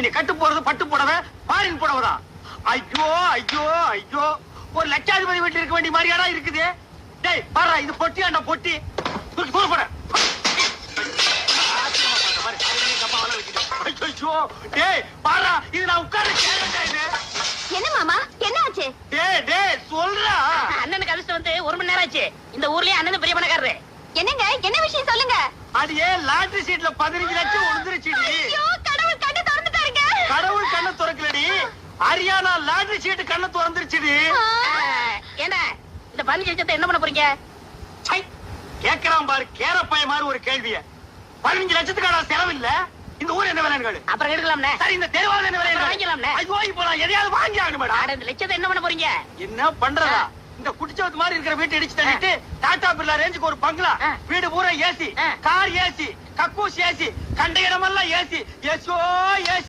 நீ கட்டு போறது பட்டு புடவை பாரின் புடவைதான். ஐயோ ஐயோ ஐயோ, ஒரு லட்சாதிபதி வீட்டுல இருக்க வேண்டிய மாதிரியாடா இருக்குது. டேய் பாரு, இது பொட்டியாண்டா பொட்டி. தூக்கி தூர போட. டேய் பாரு, இது நான் உட்கார்ந்து கேட்டா. இது என்ன மாமா, என்ன ஆச்சு? டேய் டேய் சொல்றா. அண்ணனுக்கு அதிர்ஷ்டம் வந்து 1 மணி நேரம் ஆச்சு. இந்த ஊர்லயே அண்ணன் பெரிய பணக்காரரு. என்னங்க, என்ன விஷயம் சொல்லுங்க. அது ஏன் லாட்டரி சீட்ல 15 லட்சம் விழுந்துருச்சுடி. ஐயோ, கடவுள் கண்ணை திறந்துட்டாருங்க. கடவுள் கண்ணை திறக்கலடி, ஹரியானா லாட்டரி சீட் கண்ணை திறந்துருச்சுடி. ஏண்டா இந்த 15 லட்சத்தை என்ன பண்ண போறீங்க? சை, கேக்குறான் பாரு கேரப்பாய மாதிரி ஒரு கேள்விய. 15 லட்சத்துக்கான செலவு இல்ல. இந்த ஊர் என்ன விலைன்னு கேளு. அப்புறம் எடுக்கலாம்னே. சரி, இந்த தெருவால என்ன விலை வாங்கிக்கலாம்னே. ஐயோ, இப்போ நான் எதையாவது வாங்கி ஆகணும் மேடம். ஆட இந்த லட்சத்தை என்ன பண்ண போறீங்க? என்ன பண்றதா? இந்த குடிச்சவத்து மாதிரி இருக்கிற வீட்டை இடிச்சு தள்ளிட்டு டாடா பிர்லா ரேஞ்சுக்கு ஒரு பங்களா, வீடு பூரா ஏசி, கார் ஏசி, கக்கூஸ் ஏசி, கண்ட இடமெல்லாம் ஏசி, ஏசோ ஏசி.